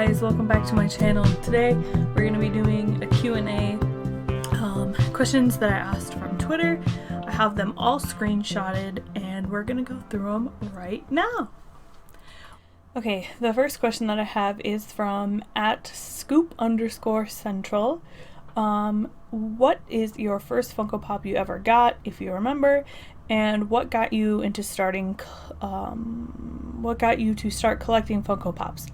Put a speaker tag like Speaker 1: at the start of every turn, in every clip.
Speaker 1: guys, welcome back to my channel. Today we're going to be doing a Q&A, questions that I asked from Twitter. I have them all screenshotted and we're going to go through them right now. Okay, the first question that I have is from @scoop_central. What is your first Funko Pop you ever got, if you remember, and what got you into starting to start collecting Funko Pops?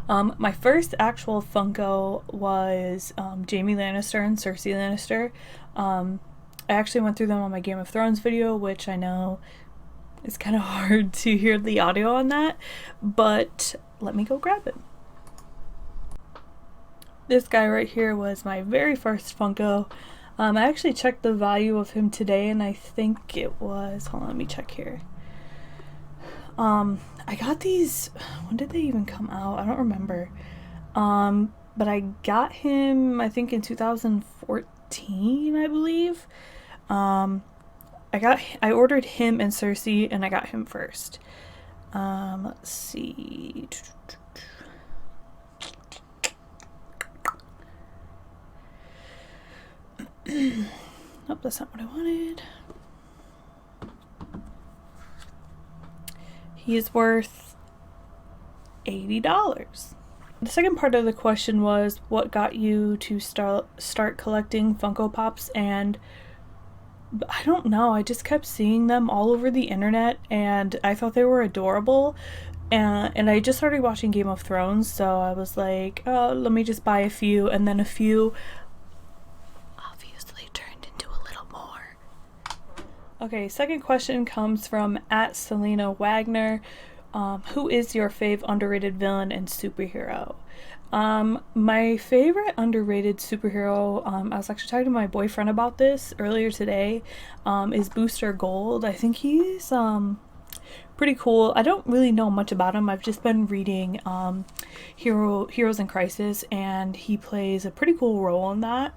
Speaker 1: My first actual Funko was Jaime Lannister and Cersei Lannister. I actually went through them on my Game of Thrones video, which I know it's kind of hard to hear the audio on that, but let me go grab it. This guy right here was my very first Funko. I actually checked the value of him today and I think it was, hold on, let me check here. I got these, when did they even come out? I don't remember. But I got him, I think in 2014, I believe. I ordered him and Cersei and I got him first. Let's see. Nope, that's not what I wanted. He is worth $80. The second part of the question was what got you to start collecting Funko Pops, and I don't know, I just kept seeing them all over the internet and I thought they were adorable, and I just started watching Game of Thrones, so I was like, oh, let me just buy a few, and then a few obviously turned into a little more. Okay, second question comes from @Selena Wagner. Who is your fave underrated villain and superhero? My favorite underrated superhero, I was actually talking to my boyfriend about this earlier today, is Booster Gold. I think he's pretty cool. I don't really know much about him. I've just been reading Heroes in Crisis, and he plays a pretty cool role in that.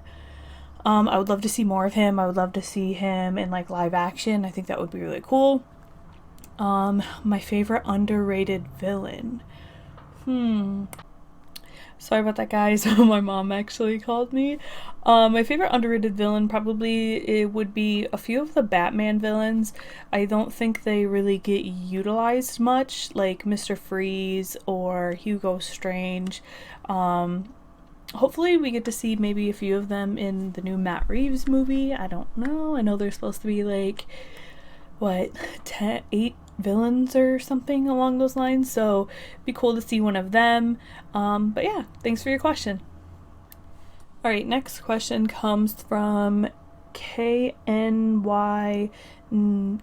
Speaker 1: I would love to see more of him. I would love to see him in like live action. I think that would be really cool. My favorite underrated villain. Sorry about that, guys. My mom actually called me. My favorite underrated villain probably it would be a few of the Batman villains. I don't think they really get utilized much, like Mr. Freeze or Hugo Strange. Hopefully we get to see maybe a few of them in the new Matt Reeves movie. I don't know. I know there's supposed to be like, what, 8 villains or something along those lines, so it'd be cool to see one of them. But yeah, thanks for your question. Alright, next question comes from KNY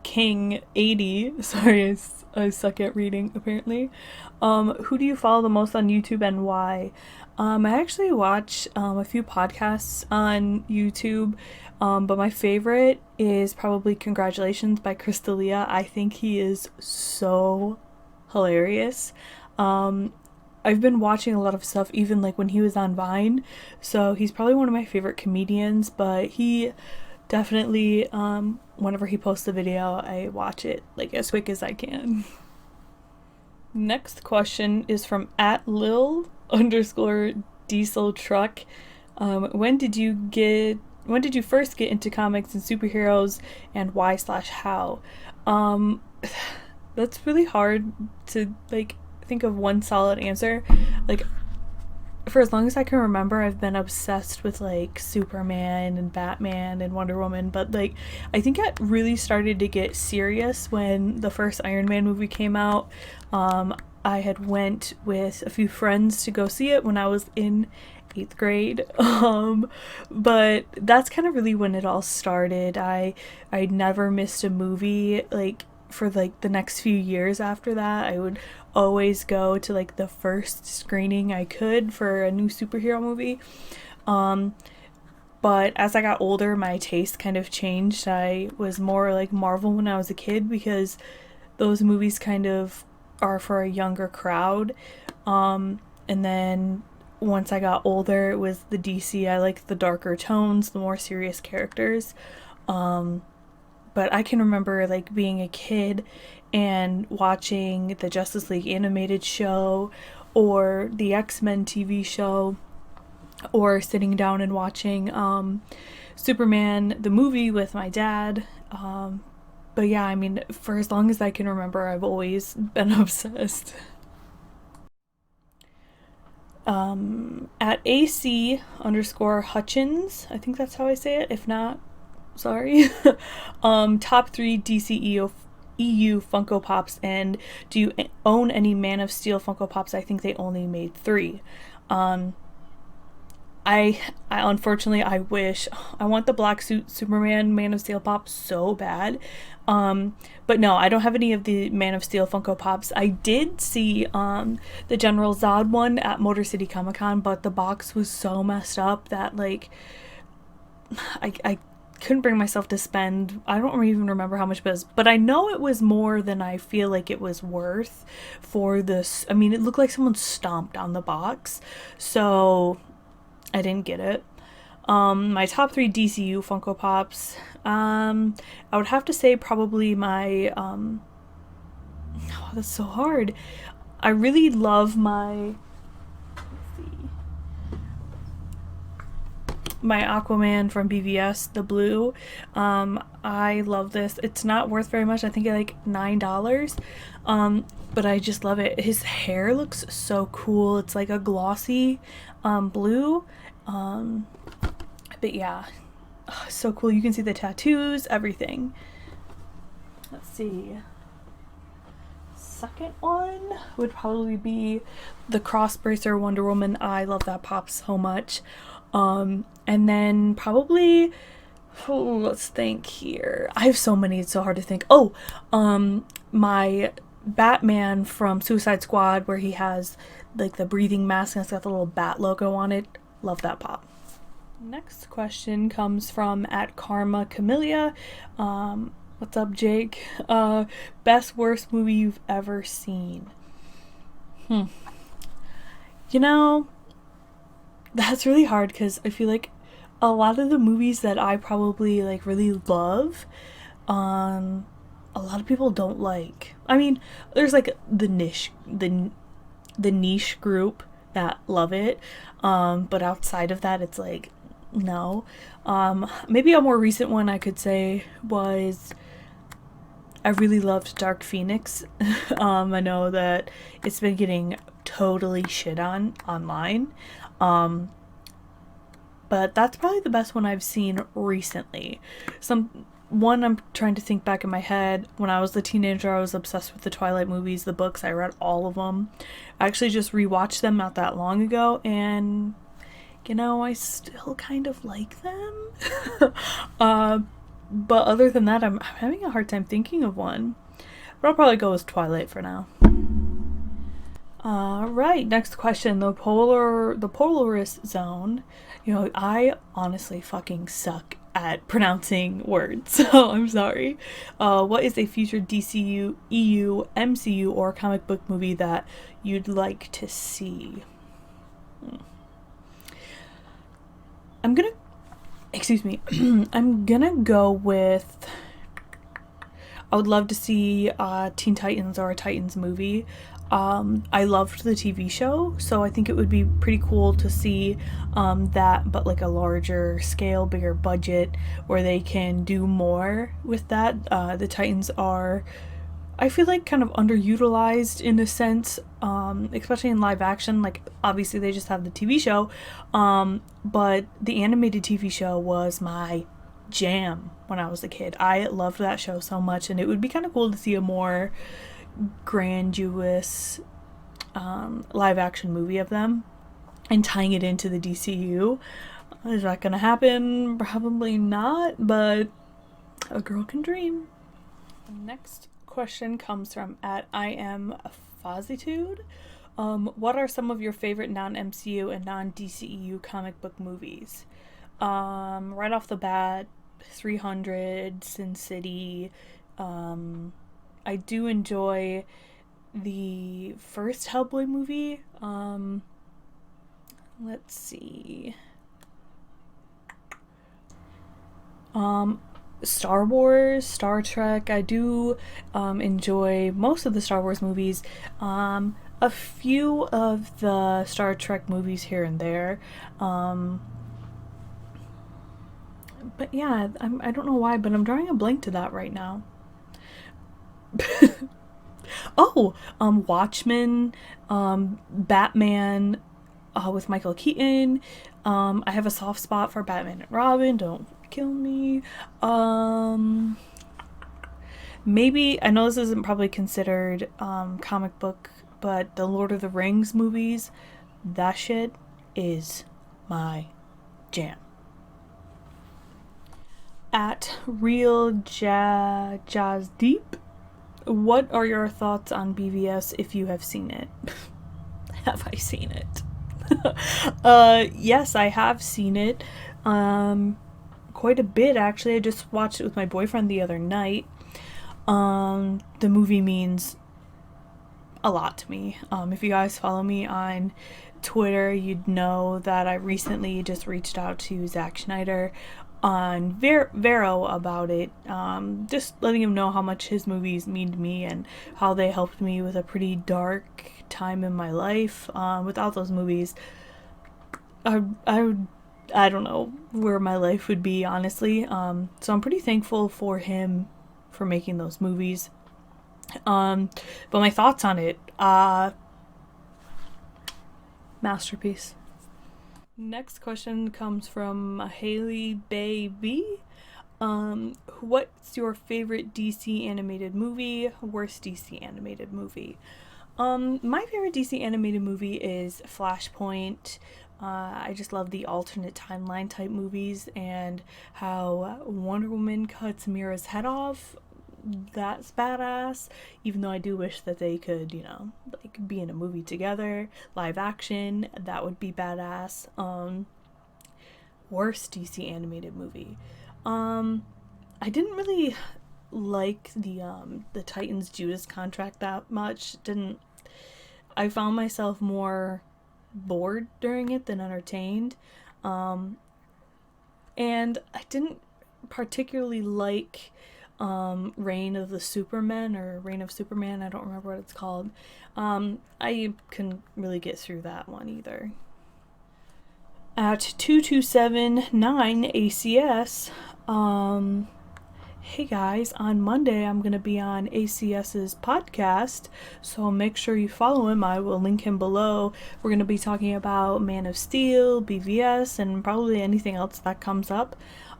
Speaker 1: King 80. Sorry, I suck at reading apparently. Who do you follow the most on YouTube and why? I actually watch a few podcasts on YouTube, but my favorite is probably Congratulations by Chris D'Elia. I think he is so hilarious. I've been watching a lot of stuff even like when he was on Vine, so he's probably one of my favorite comedians, but he definitely, whenever he posts a video, I watch it like as quick as I can. Next question is from @Lil_diesel_truck. When did you first get into comics and superheroes, and why/how? That's really hard to like think of one solid answer. Like, for as long as I can remember, I've been obsessed with like Superman and Batman and Wonder Woman, but like I think it really started to get serious when the first Iron Man movie came out. I had went with a few friends to go see it when I was in 8th grade, but that's kind of really when it all started. I never missed a movie like for like the next few years after that. I would always go to like the first screening I could for a new superhero movie. But as I got older, my taste kind of changed. I was more like Marvel when I was a kid because those movies kind of are for a younger crowd. And then once I got older, it was the DC. I liked the darker tones, the more serious characters. But I can remember like being a kid and watching the Justice League animated show or the X-Men TV show, or sitting down and watching Superman the movie with my dad. But yeah, I mean, for as long as I can remember, I've always been obsessed. At AC_Hutchins, I think that's how I say it. If not, sorry. Top 3 DCEU Funko Pops, and do you own any Man of Steel Funko Pops? I think they only made 3. I unfortunately, I wish, I want the black suit Superman Man of Steel pop so bad. But no, I don't have any of the Man of Steel Funko Pops. I did see the General Zod one at Motor City Comic Con, but the box was so messed up that like I couldn't bring myself to spend, I don't even remember how much it was, but I know it was more than I feel like it was worth for this. I mean, it looked like someone stomped on the box, so I didn't get it. My top 3 DCU Funko Pops, I would have to say probably my, oh, that's so hard. I really love my, my Aquaman from BVS, the blue. I love this. It's not worth very much. I think like $9. But I just love it. His hair looks so cool. It's like a glossy blue. But yeah, so cool. You can see the tattoos, everything. Let's see. Second one would probably be the Crossbracer Wonder Woman. I love that pop so much. And then probably, oh, let's think here. I have so many, it's so hard to think. Oh, my Batman from Suicide Squad, where he has like the breathing mask and it's got the little bat logo on it. Love that pop. Next question comes from at Karma Camellia. What's up, Jake? Best worst movie you've ever seen? You know, that's really hard because I feel like a lot of the movies that I probably like really love, a lot of people don't like. I mean, there's like the niche group that love it, but outside of that, it's like no. Maybe a more recent one I could say was, I really loved Dark Phoenix. I know that it's been getting totally shit on online, but that's probably the best one I've seen recently. One I'm trying to think back in my head. When I was a teenager, I was obsessed with the Twilight movies, the books. I read all of them. I actually just rewatched them not that long ago, and you know, I still kind of like them. But other than that, I'm having a hard time thinking of one. But I'll probably go with Twilight for now. Right, next question. The Polaris Zone. You know, I honestly fucking suck at pronouncing words, so I'm sorry. What is a future DCU, EU, MCU, or comic book movie that you'd like to see? I'm gonna go with, I would love to see Teen Titans or a Titans movie. I loved the TV show, so I think it would be pretty cool to see that, but like a larger scale, bigger budget, where they can do more with that. The Titans are, I feel like, kind of underutilized in a sense, especially in live action. Like, obviously they just have the TV show, but the animated TV show was my jam when I was a kid. I loved that show so much, and it would be kind of cool to see a more grandiose live action movie of them and tying it into the DCU. Is that gonna happen? Probably not, but a girl can dream. Next question comes from at I am Fazitude. What are some of your favorite non-MCU and non-DCEU comic book movies? Right off the bat, 300, Sin City. I do enjoy the first Hellboy movie. Let's see. Star Wars, Star Trek. I do enjoy most of the Star Wars movies. A few of the Star Trek movies here and there. But yeah, I don't know why, but I'm drawing a blank to that right now. Oh, Watchmen, Batman, with Michael Keaton. I have a soft spot for Batman and Robin. Don't kill me. Maybe I know this isn't probably considered comic book, but the Lord of the Rings movies, that shit is my jam. At Real Jazz Deep, what are your thoughts on BVS if you have seen it? Have I seen it? Yes, I have seen it. Quite a bit actually. I just watched it with my boyfriend the other night. The movie means a lot to me. If you guys follow me on Twitter, you'd know that I recently just reached out to Zack Schneider on Vero about it, just letting him know how much his movies mean to me and how they helped me with a pretty dark time in my life. Without those movies, I don't know where my life would be, honestly. So I'm pretty thankful for him for making those movies. But my thoughts on it, masterpiece. Next question comes from Hayley Baby. What's your favorite DC animated movie? Worst DC animated movie? My favorite DC animated movie is Flashpoint. I just love the alternate timeline type movies and how Wonder Woman cuts Mira's head off. That's badass. Even though I do wish that they could, like be in a movie together, live action. That would be badass. Worst DC animated movie. I didn't really like the Titans Judas contract that much. I found myself more bored during it than entertained. And I didn't particularly like Reign of Superman, I don't remember what it's called. I couldn't really get through that one either. At 2279 aACS, hey guys, on Monday I'm going to be on aACS's podcast, so make sure you follow him. I will link him below. We're going to be talking about Man of Steel, BVS, and probably anything else that comes up.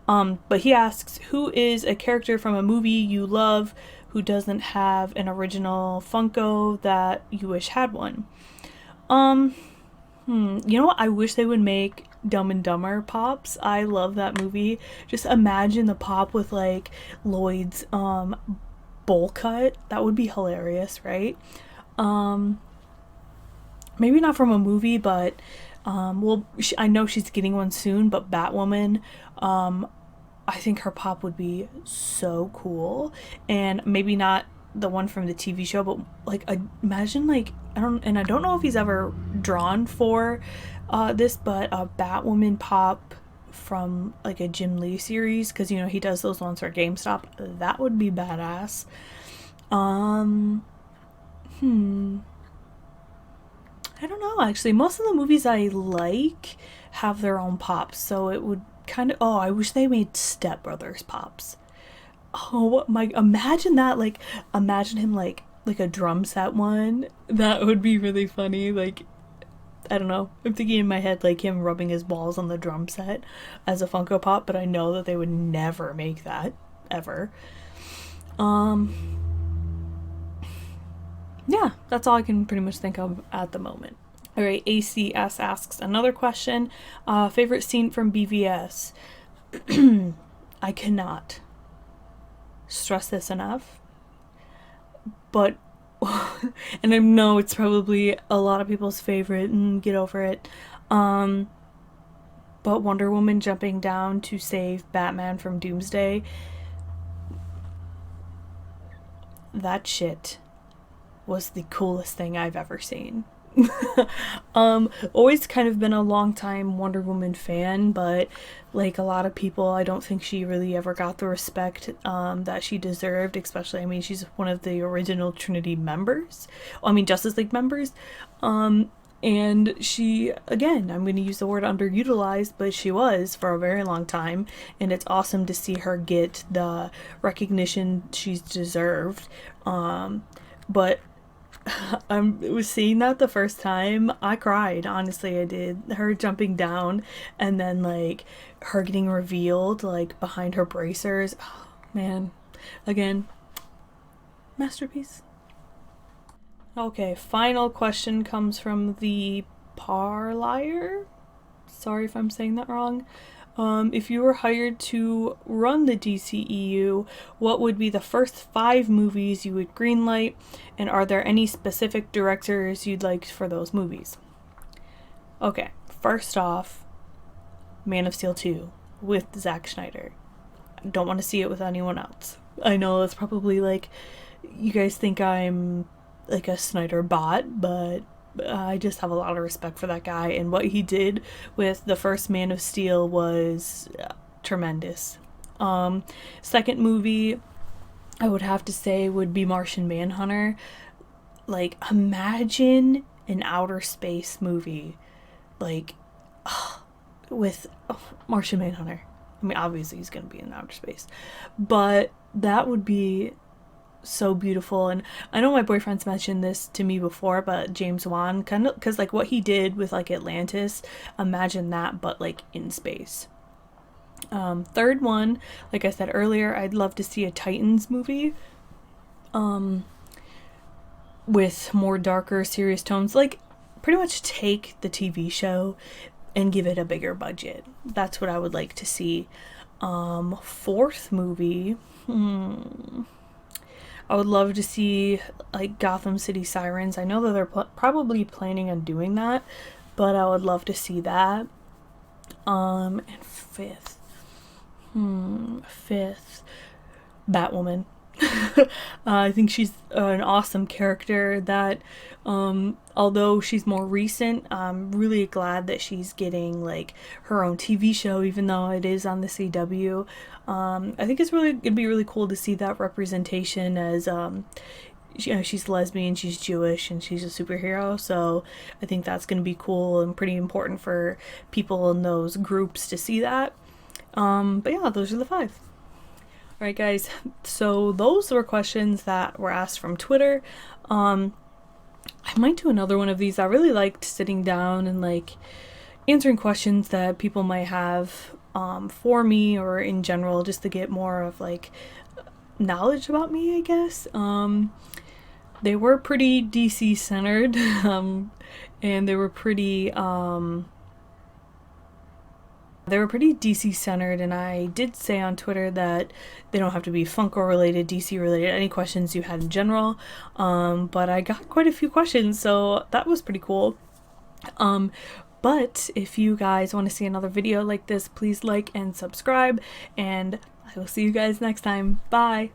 Speaker 1: But he asks, who is a character from a movie you love who doesn't have an original Funko that you wish had one? You know what? I wish they would make Dumb and Dumber Pops. I love that movie. Just imagine the pop with like Lloyd's bowl cut. That would be hilarious, right? Maybe not from a movie, but I know she's getting one soon, but Batwoman, I think her pop would be so cool. And maybe not the one from the TV show, but like imagine like I don't know if he's ever drawn for this, but a Batwoman pop from like a Jim Lee series, because he does those ones for GameStop. That would be badass. I don't know, actually. Most of the movies I like have their own pops, so it would kind of... Oh, I wish they made Step Brothers pops. Oh my... Imagine that, like... Imagine him, like a drum set one. That would be really funny, like... I don't know. I'm thinking in my head, like, him rubbing his balls on the drum set as a Funko Pop, but I know that they would never make that. Ever. Yeah, that's all I can pretty much think of at the moment. Alright, aACS asks another question. Favorite scene from BVS? I cannot stress this enough. But, and I know it's probably a lot of people's favorite, and get over it. But Wonder Woman jumping down to save Batman from Doomsday, that shit was the coolest thing I've ever seen. Always kind of been a long time Wonder Woman fan, but like a lot of people, I don't think she really ever got the respect that she deserved. Especially, I mean, she's one of the original Trinity members. I mean, Justice League members. And she, again, I'm going to use the word underutilized, but she was for a very long time, and it's awesome to see her get the recognition she's deserved. But I was seeing that the first time, I cried. Honestly, I did. Her jumping down, and then like her getting revealed like behind her bracers. Oh, man, again, masterpiece. Okay, final question comes from the PARLim. Sorry if I'm saying that wrong. If you were hired to run the DCEU, what would be the first 5 movies you would greenlight, and are there any specific directors you'd like for those movies? Okay, first off, Man of Steel 2 with Zack Snyder. I don't want to see it with anyone else. I know it's probably like, you guys think I'm like a Snyder bot, but I just have a lot of respect for that guy, and what he did with the first Man of Steel was tremendous. Second movie I would have to say would be Martian Manhunter. Like, imagine an outer space movie like with Martian Manhunter. I mean, obviously he's gonna be in outer space, but that would be so beautiful. And I know my boyfriend's mentioned this to me before, but James Wan, kind of, because like what he did with like Atlantis, imagine that but like in space. Third one, like I said earlier, I'd love to see a Titans movie with more darker, serious tones. Like, pretty much take the TV show and give it a bigger budget. That's what I would like to see. Fourth movie, I would love to see like Gotham City Sirens. I know that they're probably planning on doing that, but I would love to see that. And fifth, Batwoman. I think she's an awesome character that, although she's more recent, I'm really glad that she's getting like her own TV show, even though it is on the CW. I think it'd be really cool to see that representation as, you know, she's lesbian, she's Jewish, and she's a superhero. So I think that's going to be cool and pretty important for people in those groups to see that. But yeah, those are the 5. Alright guys, so those were questions that were asked from Twitter. I might do another one of these. I really liked sitting down and like answering questions that people might have for me or in general, just to get more of like knowledge about me, I guess. They were pretty DC centered, and they were pretty DC centered, and I did say on Twitter that they don't have to be Funko related, DC related, any questions you had in general. But I got quite a few questions, so that was pretty cool. But if you guys want to see another video like this, please like and subscribe, and I will see you guys next time. Bye!